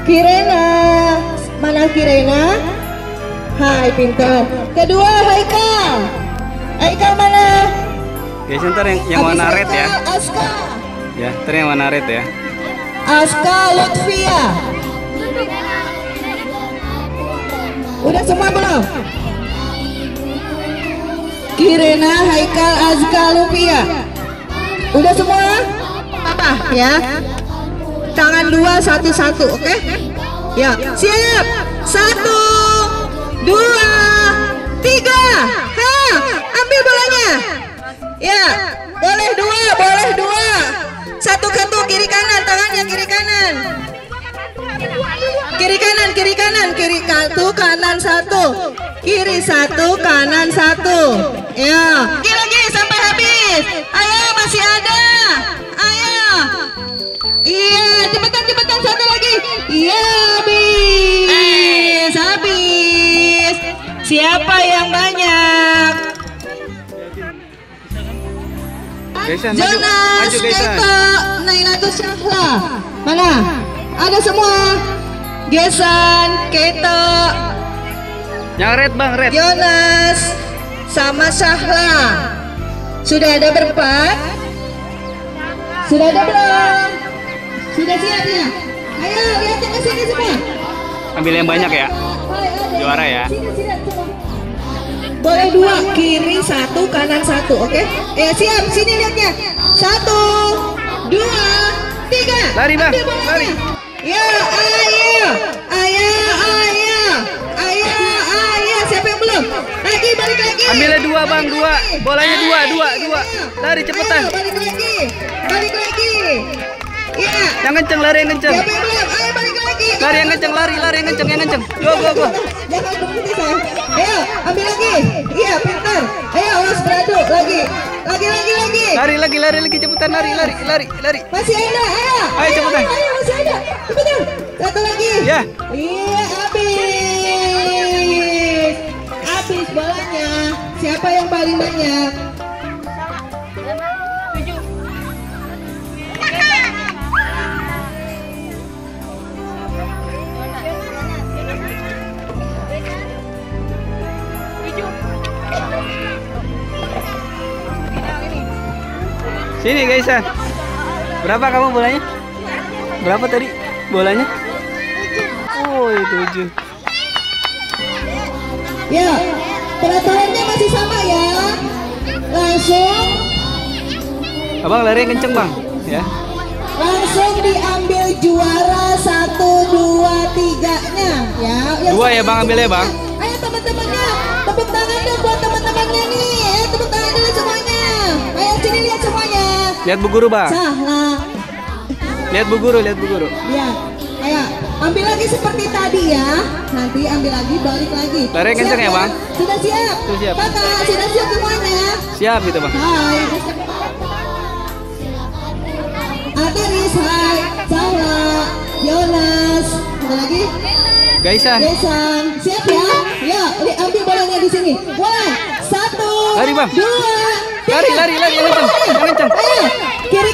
Kirena. Mana Kirena? Hai, pintar. Kedua Haikal. Haikal mana? Guys, ntar yang warna red ya. Aska. Ya, ntar yang warna red ya. Aska Lutfia. Udah semua belum? Kirena, Haikal, Azka, Lutfia. Udah semua? Apa ya? Tangan dua, satu, oke? Ya, siap. 1, 2, 3. Ha, ambil bolanya. Ya, boleh dua. Satu kiri kanan, tangannya kiri kanan. Kiri kanan satu, kiri satu, kanan satu. Ya, lagi sampai habis. Ayo, masih ada. Ayo. Iya, cepetan satu lagi. Iya, habis. Siapa yang banyak? Jonas, Keto, Nailatus Syahla. Mana? Ada semua. Gesan, Keto. Yang red bang, red. Jonas sama Syahla. Sudah ada berempat? Sudah ada belum? Sudah siap ya? Ayo lihat ke sini semua. Ambil yang banyak ya. Juara ya. Sini semua. Boleh dua, kiri satu, kanan satu, oke? Siap, sini lihatnya. 1, 2, 3. Lari bang, lari. Ya, ayo. Siapa yang belum? Balik lagi. Ambilnya dua bang, dua. Bolanya dua. Lari cepetan. Balik lagi. Ya. Yang kenceng, lari yang kenceng. Siapa yang belum? Ayo balik lagi. Lari yang kenceng, lari yang kenceng. Go. Jangan berhenti saya. Ayo, ambil lagi. Iya, pintar. Ayo, awas beradu lagi. Lagi. Lari cepetan, lari. Masih ada, ayo. Ayo, cepetan. Ayo, masih ada. Cepetan. Satu lagi. Ya. Iya, habis bolanya. Siapa yang paling banyak? Sini guys. Berapa kamu bolanya? Berapa tadi bolanya? Oh, 7. Ya, peraturannya masih sama ya. Langsung. Abang lari yang kenceng bang, ya. Langsung diambil juara 1, 2, 3-nya ya. Dua ya bang, ambilnya bang. Ayo teman-temannya, tepuk tangan dong buat teman-temannya nih. Ayo tepuk tangan dulu semuanya. Ayo sini lihat semuanya. Lihat Bu Guru bang. Salah. Lihat Bu Guru. Ya, ayo ambil lagi seperti tadi ya. Nanti ambil lagi, balik lagi. Lari yang kenceng ya bang. Sudah siap. Sudah siap. Kakak, sudah siap semuanya. Siap gitu bang. Hai. Ataris, hai. Salah. Jonas. Ada lagi? Gaisan. Siap ya? Ya, ambil bolanya di sini. Mulai. 1, Lari, Bang. 2, 3. Lari, yang kenceng. Ayo, kiri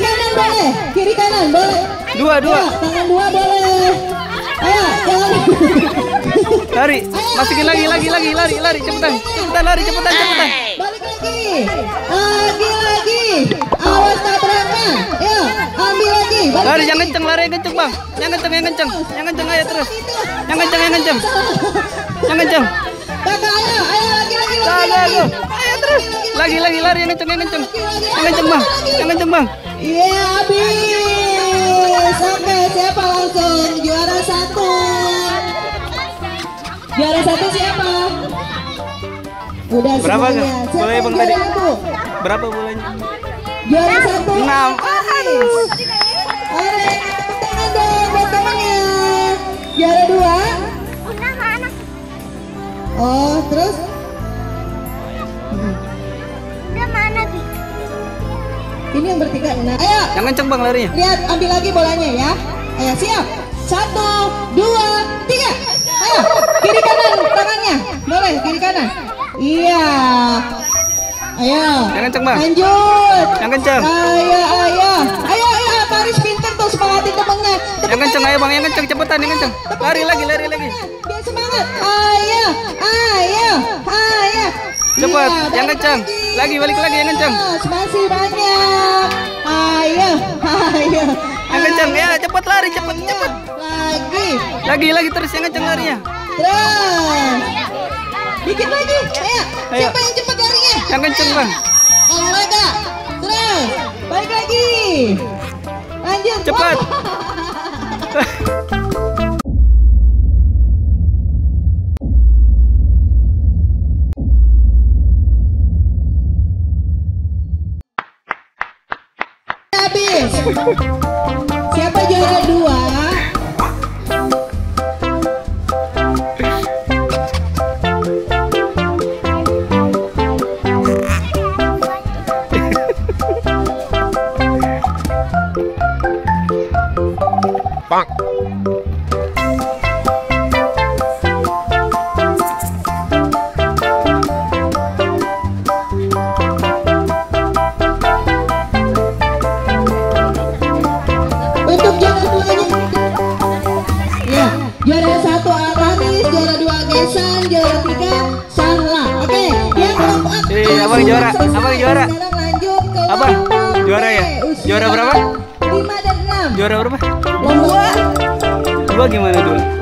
kanan boleh. Dua. Ya, tangan 2 boleh. Ayo, jangan. Lari. Masukin lagi. Cepetan, lari cepetan. Balik lagi. Awas tabraknya. Ya, ambil lagi. Lari yang kenceng, bang. Yang kenceng. Ayo terus. Yang kenceng. Kakak, ayo lagi. Ayo terus. Lagi lari yang kenceng. Yang kenceng bang. Iya, habis. Oke, siapa langsung juara 1? Juara 1 siapa? Udah berapa semuanya. bolanya bang tadi? Satu. Berapa bolanya? Juara 1. 6. Aduh. Oke, tepuk tangan dong buat temannya. Juara 2. Oh, terus? Ini yang bertiga. Nah, ayo. Yang kenceng bang larinya. Lihat, ambil lagi bolanya ya. Ayo, siap. 1, 2, 3. Ayo, kiri kanan tangannya. Boleh, kiri kanan. Iya. Ayo. Yang kenceng bang. Lanjut. Yang kenceng. Ayo. Paris pintar tuh, semangatin tepungnya. Yang kenceng ayo bang, yang kenceng cepetan, yang kenceng. Lari lagi. Biar semangat. Ayo. Cepat, Iya, yang balik kenceng. Lagi, balik lagi yang kenceng. Masih banyak. Ayo. Yang kenceng ya, cepet lari, cepet. Lagi. Lagi terus yang kenceng larinya. Terus. Dikit lagi. Ayo. Ayo. Siapa yang cepat larinya? Yang kenceng bang. Olahraga. Terus. Balik lagi. Lanjut. Cepat. Habis. Siapa juara 2? Untuk juara 2-nya. Ya, juara 1 Altanis, juara 2 Gesan, juara 3 Sahla. Oke, yang keempat. Abang juara. Sekarang lanjut ke Abang, lomba juara ya? usia Juara berapa? 5 dan 6. Juara berapa? Lomba 2 gimana dulu?